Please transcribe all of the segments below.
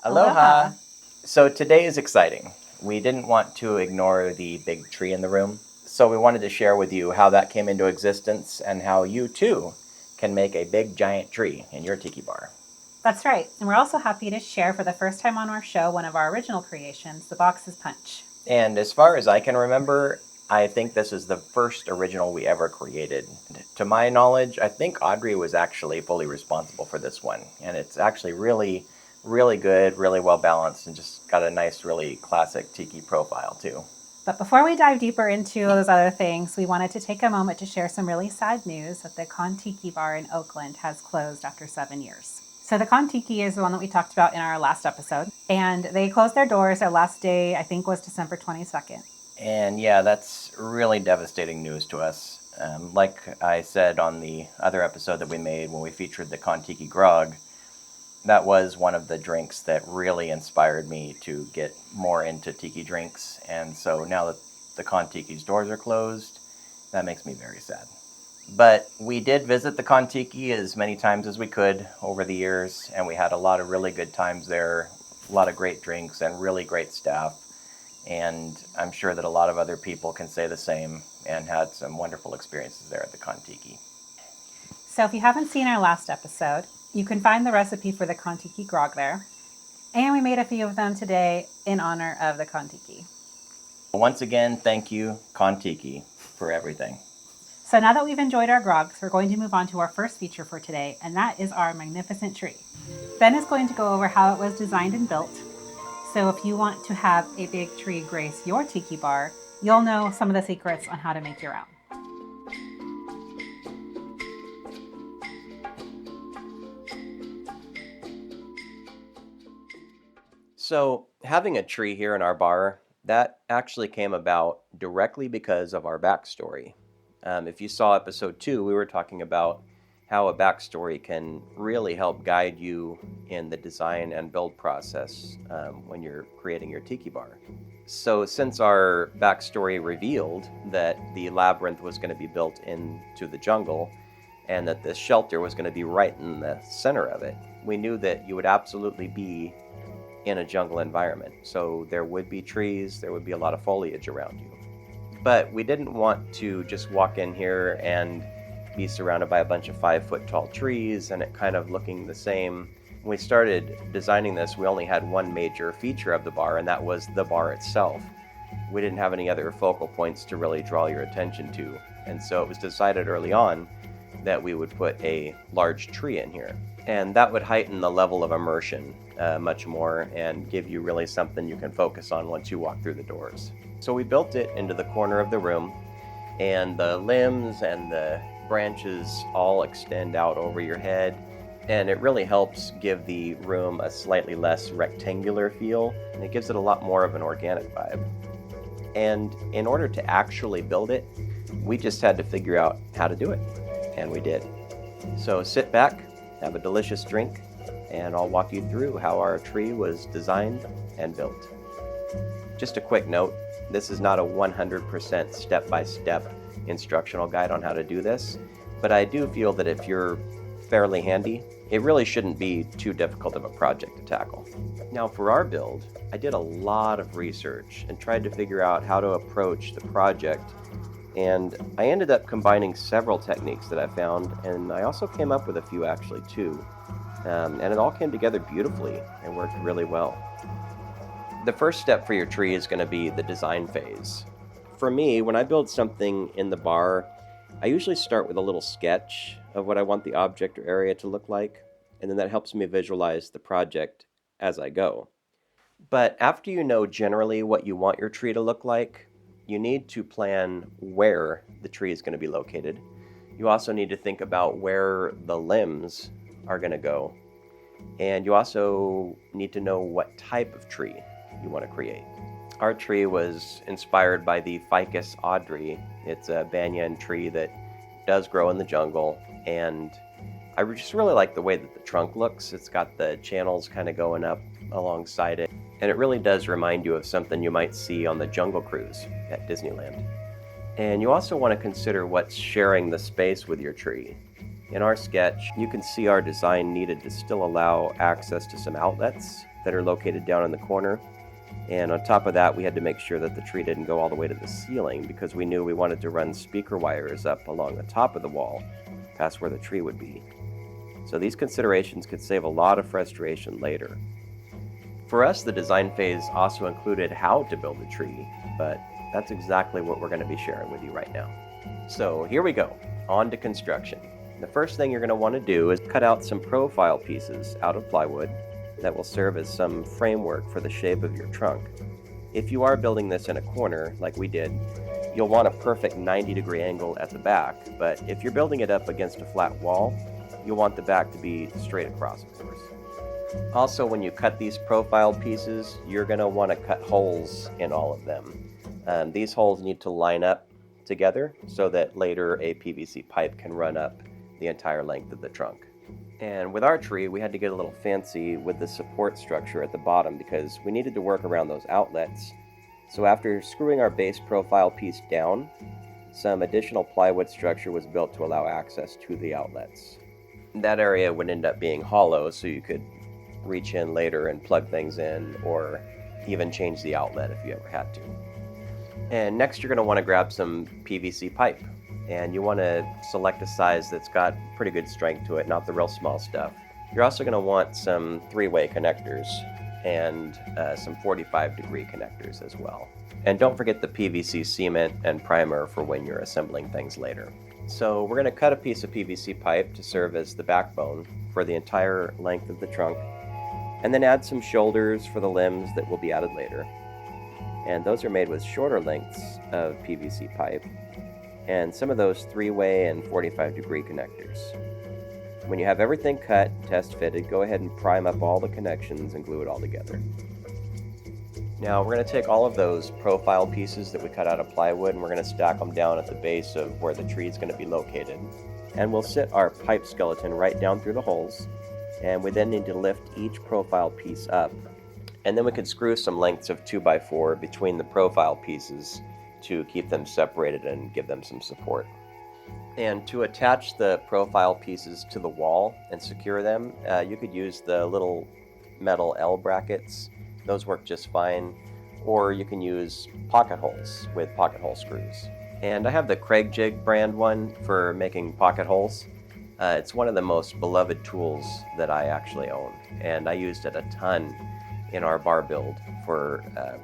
Aloha! So today is exciting. We didn't want to ignore the big tree in the room, so we wanted to share with you how that came into existence and how you too can make a big giant tree in your tiki bar. That's right. And we're also happy to share for the first time on our show one of our original creations, the Box's Punch. And as far as I can remember, I think this is the first original we ever created. To my knowledge, I think Audrey was actually fully responsible for this one. And it's actually really good, really well balanced, and just got a nice, really classic tiki profile too. But before we dive deeper into those other things, we wanted to take a moment to share some really sad news that the Tiki bar in Oakland has closed after 7 years. So the Tiki is the one that we talked about in our last episode, and they closed their doors. Their last day, I think, was December 22nd. And yeah, that's really devastating news to us. Like I said on the other episode that we made when we featured the Tiki grog, that was one of the drinks that really inspired me to get more into tiki drinks. And so now that the Tiki's doors are closed, that makes me very sad. But we did visit the Tiki as many times as we could over the years, and we had a lot of really good times there, a lot of great drinks and really great staff. And I'm sure that a lot of other people can say the same and had some wonderful experiences there at the Tiki. So if you haven't seen our last episode, you can find the recipe for the Tiki grog there. And we made a few of them today in honor of the Tiki. Once again, thank you, Tiki, for everything. So now that we've enjoyed our grogs, we're going to move on to our first feature for today, and that is our magnificent tree. Ben is going to go over how it was designed and built. So if you want to have a big tree grace your tiki bar, you'll know some of the secrets on how to make your own. So having a tree here in our bar, that actually came about directly because of our backstory. If you saw episode 2, we were talking about how a backstory can really help guide you in the design and build process when you're creating your tiki bar. So since our backstory revealed that the Labyrinth was going to be built into the jungle and that this shelter was going to be right in the center of it, we knew that you would absolutely be in a jungle environment. So there would be trees, there would be a lot of foliage around you. But we didn't want to just walk in here and be surrounded by a bunch of 5-foot tall trees and it kind of looking the same. When we started designing this, we only had one major feature of the bar, and that was the bar itself. We didn't have any other focal points to really draw your attention to. And so it was decided early on that we would put a large tree in here. And that would heighten the level of immersion much more and give you really something you can focus on once you walk through the doors. So we built it into the corner of the room, and the limbs and the branches all extend out over your head, and it really helps give the room a slightly less rectangular feel, and it gives it a lot more of an organic vibe. And in order to actually build it, we just had to figure out how to do it, and we did. So sit back, have a delicious drink, and I'll walk you through how our tree was designed and built. Just a quick note, this is not a 100% step-by-step instructional guide on how to do this, but I do feel that if you're fairly handy, it really shouldn't be too difficult of a project to tackle. Now for our build, I did a lot of research and tried to figure out how to approach the project, and I ended up combining several techniques that I found, and I also came up with a few actually too. And it all came together beautifully and worked really well. The first step for your tree is going to be the design phase. For me, when I build something in the bar, I usually start with a little sketch of what I want the object or area to look like, and then that helps me visualize the project as I go. But after you know generally what you want your tree to look like, you need to plan where the tree is going to be located. You also need to think about where the limbs are going to go. And you also need to know what type of tree you want to create. Our tree was inspired by the Ficus audrey. It's a banyan tree that does grow in the jungle, and I just really like the way that the trunk looks. It's got the channels kind of going up alongside it, and it really does remind you of something you might see on the Jungle Cruise at Disneyland. And you also want to consider what's sharing the space with your tree. In our sketch, you can see our design needed to still allow access to some outlets that are located down in the corner. And on top of that, we had to make sure that the tree didn't go all the way to the ceiling because we knew we wanted to run speaker wires up along the top of the wall, past where the tree would be. So these considerations could save a lot of frustration later. For us, the design phase also included how to build the tree, but that's exactly what we're going to be sharing with you right now. So here we go, on to construction. The first thing you're going to want to do is cut out some profile pieces out of plywood that will serve as some framework for the shape of your trunk. If you are building this in a corner, like we did, you'll want a perfect 90-degree angle at the back, but if you're building it up against a flat wall, you'll want the back to be straight across, of course. Also, when you cut these profile pieces, you're going to want to cut holes in all of them. These holes need to line up together so that later a PVC pipe can run up the entire length of the trunk. And with our tree, we had to get a little fancy with the support structure at the bottom because we needed to work around those outlets. So after screwing our base profile piece down, some additional plywood structure was built to allow access to the outlets. That area would end up being hollow, so you could reach in later and plug things in, or even change the outlet if you ever had to. And next you're going to want to grab some PVC pipe, and you want to select a size that's got pretty good strength to it, not the real small stuff. You're also going to want some 3-way connectors and some 45-degree connectors as well. And don't forget the PVC cement and primer for when you're assembling things later. So we're going to cut a piece of PVC pipe to serve as the backbone for the entire length of the trunk, and then add some shoulders for the limbs that will be added later. And those are made with shorter lengths of PVC pipe, and some of those 3-way and 45-degree connectors. When you have everything cut, test fitted, go ahead and prime up all the connections and glue it all together. Now we're going to take all of those profile pieces that we cut out of plywood and we're going to stack them down at the base of where the tree is going to be located. And we'll sit our pipe skeleton right down through the holes, and we then need to lift each profile piece up. And then we can screw some lengths of 2x4 between the profile pieces to keep them separated and give them some support. And to attach the profile pieces to the wall and secure them, you could use the little metal L brackets. Those work just fine. Or you can use pocket holes with pocket hole screws. And I have the Craig Jig brand one for making pocket holes. It's one of the most beloved tools that I actually own, and I used it a ton in our bar build for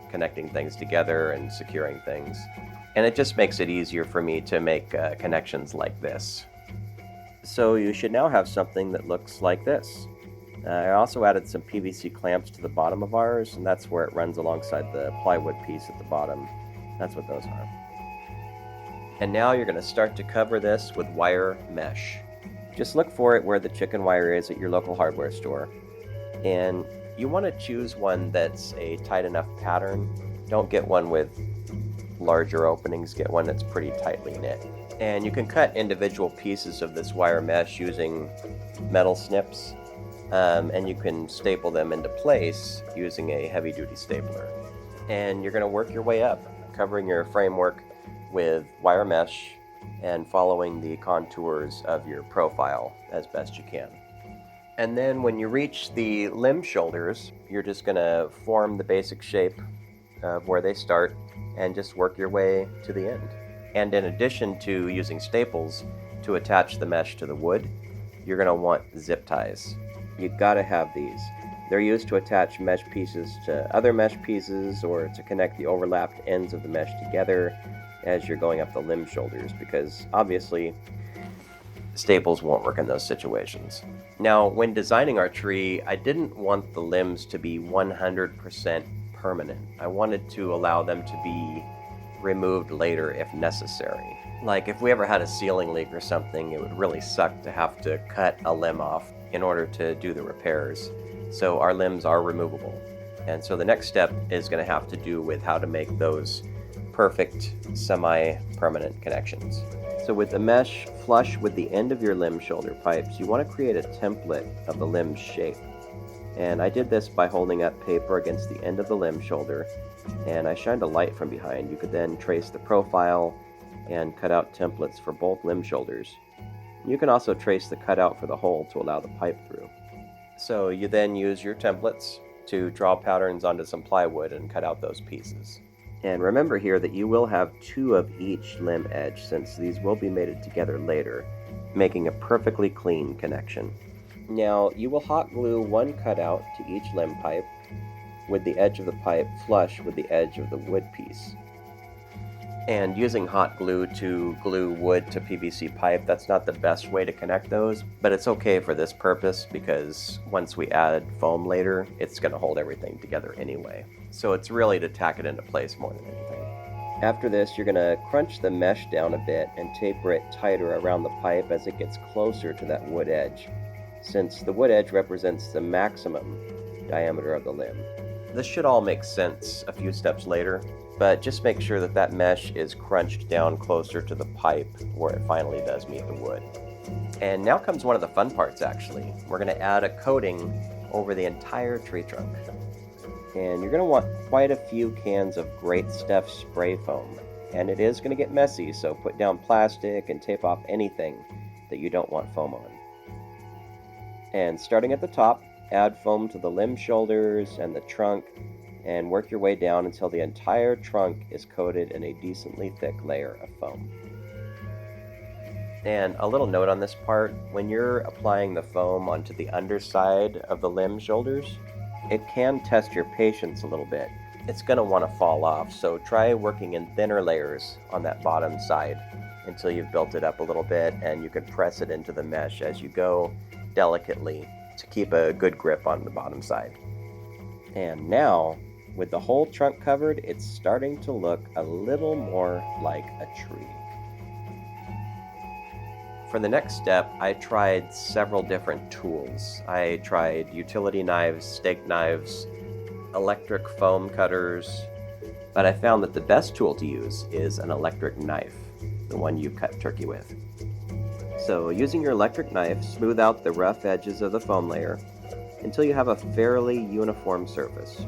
connecting things together and securing things. And it just makes it easier for me to make connections like this. So you should now have something that looks like this. I also added some PVC clamps to the bottom of ours, and that's where it runs alongside the plywood piece at the bottom. That's what those are. And now you're going to start to cover this with wire mesh. Just look for it where the chicken wire is at your local hardware store. And you want to choose one that's a tight enough pattern. Don't get one with larger openings, get one that's pretty tightly knit. And you can cut individual pieces of this wire mesh using metal snips, and you can staple them into place using a heavy-duty stapler. And you're going to work your way up, covering your framework with wire mesh and following the contours of your profile as best you can. And then when you reach the limb shoulders, you're just going to form the basic shape of where they start and just work your way to the end. And in addition to using staples to attach the mesh to the wood, you're going to want zip ties. You've got to have these. They're used to attach mesh pieces to other mesh pieces or to connect the overlapped ends of the mesh together as you're going up the limb shoulders, because obviously staples won't work in those situations. Now, when designing our tree, I didn't want the limbs to be 100% permanent. I wanted to allow them to be removed later if necessary. Like if we ever had a ceiling leak or something, it would really suck to have to cut a limb off in order to do the repairs. So our limbs are removable. And so the next step is going to have to do with how to make those perfect semi-permanent connections. So with the mesh flush with the end of your limb shoulder pipes, you want to create a template of the limb shape. And I did this by holding up paper against the end of the limb shoulder, and I shined a light from behind. You could then trace the profile and cut out templates for both limb shoulders. You can also trace the cutout for the hole to allow the pipe through. So you then use your templates to draw patterns onto some plywood and cut out those pieces. And remember here that you will have 2 of each limb edge, since these will be mated together later, making a perfectly clean connection. Now, you will hot glue 1 cutout to each limb pipe, with the edge of the pipe flush with the edge of the wood piece. And using hot glue to glue wood to PVC pipe, that's not the best way to connect those, but it's okay for this purpose because once we add foam later, it's going to hold everything together anyway. So it's really to tack it into place more than anything. After this, you're going to crunch the mesh down a bit and taper it tighter around the pipe as it gets closer to that wood edge, since the wood edge represents the maximum diameter of the limb. This should all make sense a few steps later, but just make sure that that mesh is crunched down closer to the pipe where it finally does meet the wood. And now comes one of the fun parts, actually. We're going to add a coating over the entire tree trunk. And you're going to want quite a few cans of Great Stuff spray foam. And it is going to get messy, so put down plastic and tape off anything that you don't want foam on. And starting at the top, add foam to the limb shoulders and the trunk, and work your way down until the entire trunk is coated in a decently thick layer of foam. And a little note on this part, when you're applying the foam onto the underside of the limb shoulders, it can test your patience a little bit. It's going to want to fall off, so try working in thinner layers on that bottom side until you've built it up a little bit, and you can press it into the mesh as you go delicately to keep a good grip on the bottom side. And now, with the whole trunk covered, it's starting to look a little more like a tree. For the next step, I tried several different tools. I tried utility knives, steak knives, electric foam cutters, but I found that the best tool to use is an electric knife, the one you cut turkey with. So using your electric knife, smooth out the rough edges of the foam layer until you have a fairly uniform surface.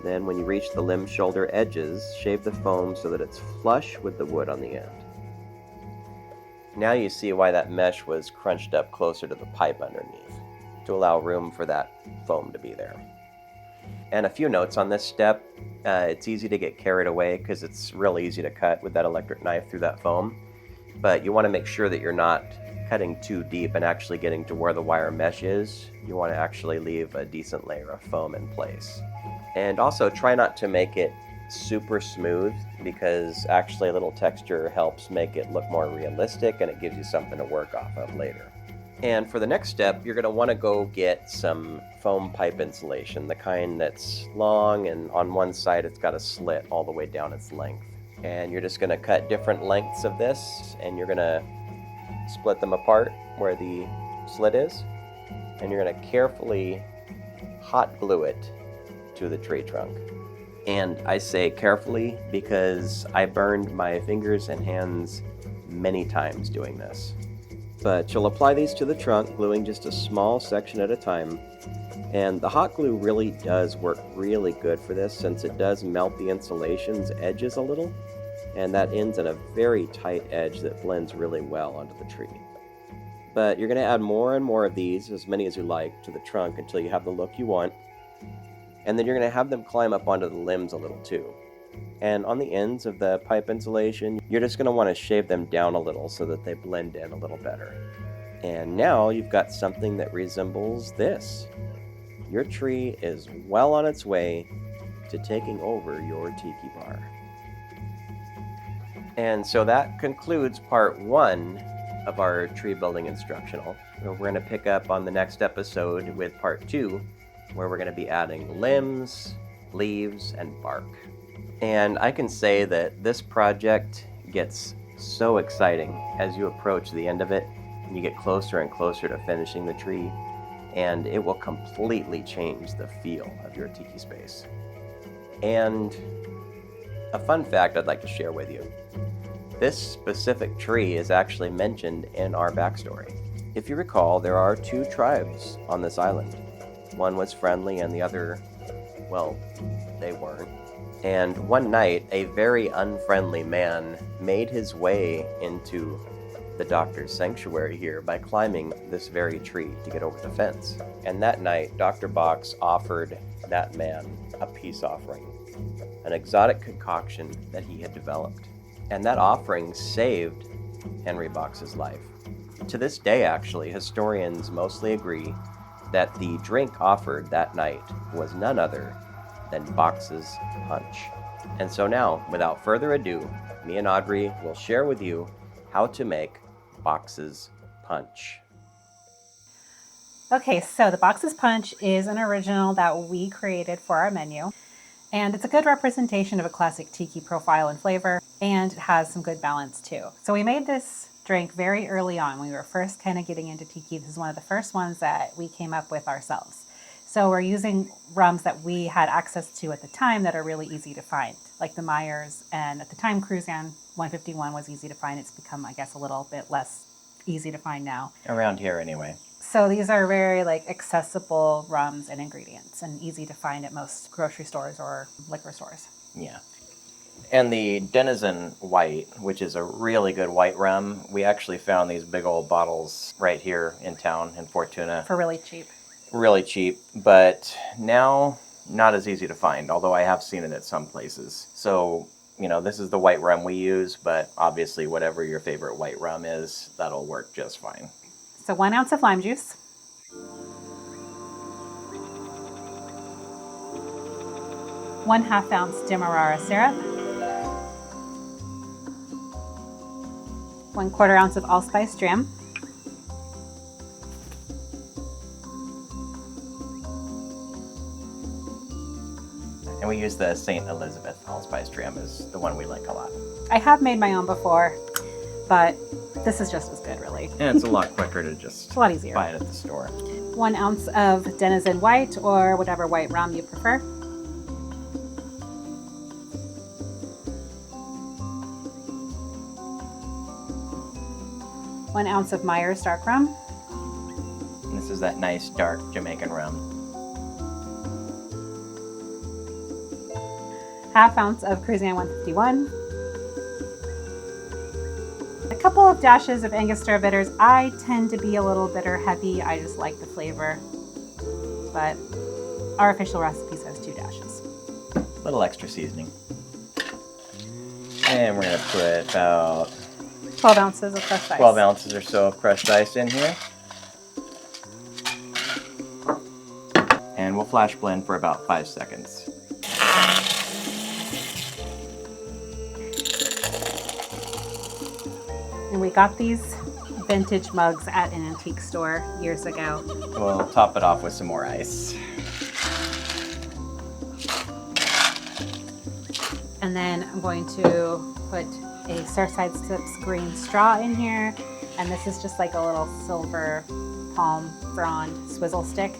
Then when you reach the limb shoulder edges, shave the foam so that it's flush with the wood on the end. Now you see why that mesh was crunched up closer to the pipe underneath, to allow room for that foam to be there. And a few notes on this step. It's easy to get carried away because it's real easy to cut with that electric knife through that foam. But you want to make sure that you're not cutting too deep and actually getting to where the wire mesh is. You want to actually leave a decent layer of foam in place. And also try not to make it super smooth, because actually a little texture helps make it look more realistic and it gives you something to work off of later. And for the next step, you're going to want to go get some foam pipe insulation, the kind that's long and on one side it's got a slit all the way down its length. And you're just going to cut different lengths of this, and you're going to split them apart where the slit is, and you're going to carefully hot glue it to the tree trunk. And I say carefully because I burned my fingers and hands many times doing this. But you'll apply these to the trunk, gluing just a small section at a time. And the hot glue really does work really good for this, since it does melt the insulation's edges a little, and that ends in a very tight edge that blends really well onto the tree. But you're going to add more and more of these, as many as you like, to the trunk until you have the look you want. And then you're going to have them climb up onto the limbs a little too. And on the ends of the pipe insulation, you're just going to want to shave them down a little so that they blend in a little better. And now you've got something that resembles this. Your tree is well on its way to taking over your tiki bar. And so that concludes part 1 of our tree building instructional. We're going to pick up on the next episode with part 2, where we're going to be adding limbs, leaves, and bark. And I can say that this project gets so exciting as you approach the end of it, and you get closer and closer to finishing the tree, and it will completely change the feel of your tiki space. And a fun fact I'd like to share with you. This specific tree is actually mentioned in our backstory. If you recall, there are 2 tribes on this island. One was friendly and the other, well, they weren't. And one night, a very unfriendly man made his way into the doctor's sanctuary here by climbing this very tree to get over the fence. And that night, Dr. Box offered that man a peace offering, an exotic concoction that he had developed. And that offering saved Henry Box's life. To this day, actually, historians mostly agree that the drink offered that night was none other than Box's punch. And so now, without further ado, me and Audrey will share with you how to make Box's punch. Okay, so the Box's Punch is an original that we created for our menu. And it's a good representation of a classic tiki profile and flavor, and it has some good balance too. So we made this drink very early on when we were first kind of getting into tiki. This is one of the first ones that we came up with ourselves. So we're using rums that we had access to at the time that are really easy to find, like the Myers, and at the time Cruzan 151 was easy to find. It's become, I guess, a little bit less easy to find now. Around here anyway. So these are very accessible rums and ingredients and easy to find at most grocery stores or liquor stores. Yeah. And the Denizen White, which is a really good white rum, we actually found these big old bottles right here in town in Fortuna. For really cheap. Really cheap, but now not as easy to find, although I have seen it at some places. So, this is the white rum we use, but obviously whatever your favorite white rum is, that'll work just fine. So 1 ounce of lime juice. 1/2 ounce Demerara syrup. 1/4 ounce of allspice jam. And we use the St. Elizabeth allspice jam is the one we like a lot. I have made my own before, but this is just as good, really. And it's a lot quicker to just It's a lot easier. buy it at the store. 1 ounce of Denizen White or whatever white rum you prefer. One ounce of Myers dark rum. And this is that nice dark Jamaican rum. 1/2 ounce of Cruzan 151. A couple of dashes of Angostura bitters. I tend to be a little bitter heavy. I just like the flavor. But our official recipe says 2 dashes. A little extra seasoning. And we're going to put about 12 ounces of crushed ice. 12 ounces or so of crushed ice in here. And we'll flash blend for about 5 seconds. And we got these vintage mugs at an antique store years ago. We'll top it off with some more ice. And then I'm going to put a Surfside Sips green straw in here. And this is just like a little silver palm frond swizzle stick.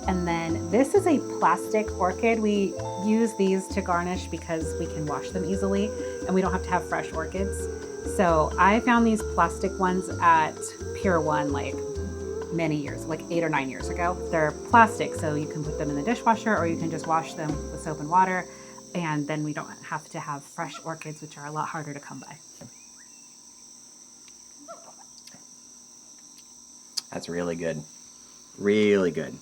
And then this is a plastic orchid. We use these to garnish because we can wash them easily and we don't have to have fresh orchids. So I found these plastic ones at Pier 1 many years, 8 or 9 years ago. They're plastic, so you can put them in the dishwasher or you can just wash them with soap and water. And then we don't have to have fresh orchids, which are a lot harder to come by. That's really good. Really good.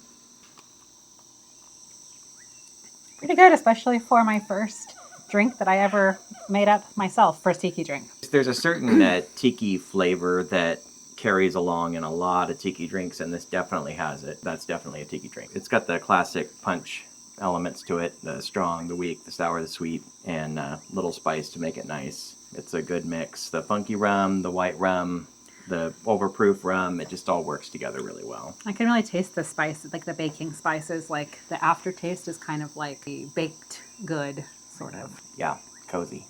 Pretty good, especially for my first drink that I ever made up myself, first tiki drink. There's a certain tiki flavor that carries along in a lot of tiki drinks, and this definitely has it. That's definitely a tiki drink. It's got the classic punch elements to it, the strong, the weak, the sour, the sweet, and little spice to make it nice. It's a good mix. The funky rum, the white rum, the overproof rum, it just all works together really well. I can really taste the spice, the baking spices. The aftertaste is kind of like a baked good, sort of. Yeah, cozy.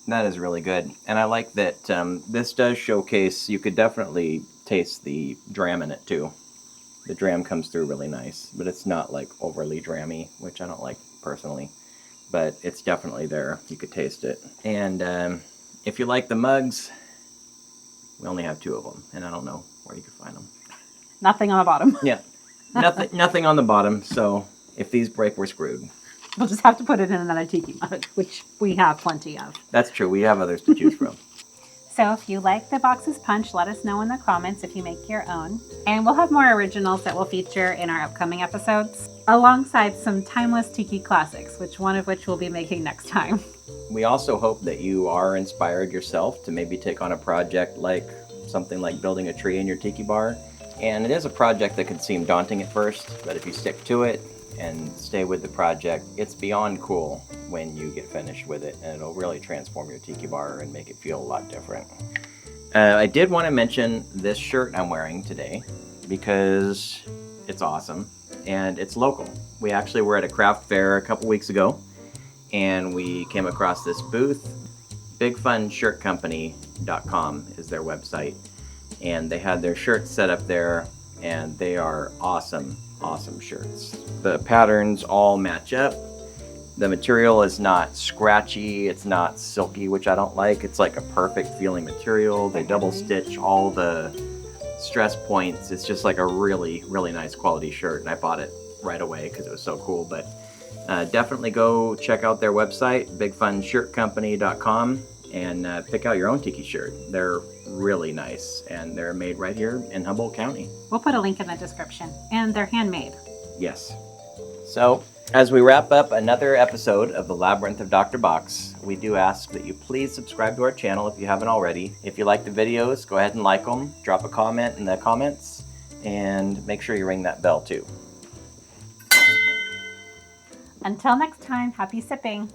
That is really good. And I like that this does showcase, you could definitely taste the dram in it too. The dram comes through really nice, but it's not overly drammy, which I don't like personally. But it's definitely there. You could taste it. And if you like the mugs, we only have 2 of them, and I don't know where you could find them. Nothing on the bottom. Yeah, nothing on the bottom. So if these break, we're screwed. We'll just have to put it in another tiki mug, which we have plenty of. That's true. We have others to choose from. So if you like the box's punch, let us know in the comments if you make your own. And we'll have more originals that we'll feature in our upcoming episodes, alongside some timeless Tiki classics, one of which we'll be making next time. We also hope that you are inspired yourself to maybe take on a project like something like building a tree in your tiki bar. And it is a project that can seem daunting at first, but if you stick to it and stay with the project, it's beyond cool when you get finished with it, and it'll really transform your tiki bar and make it feel a lot different. I did want to mention this shirt I'm wearing today because it's awesome and it's local. We actually were at a craft fair a couple weeks ago and we came across this booth. bigfunshirtcompany.com is their website, and they had their shirts set up there, and they are awesome shirts. The patterns all match up. The material is not scratchy, it's not silky, which I don't like. It's like a perfect feeling material. They double stitch all the stress points. It's just like a really nice quality shirt, and I bought it right away because it was so cool. But definitely go check out their website, bigfunshirtcompany.com, and pick out your own tiki shirt. They're really nice, and they're made right here in Humboldt County. We'll put a link in the description, and they're handmade. Yes. So, as we wrap up another episode of the Labyrinth of Dr. Box, we do ask that you please subscribe to our channel if you haven't already. If you like the videos, go ahead and like them, drop a comment in the comments, and make sure you ring that bell too. Until next time, happy sipping.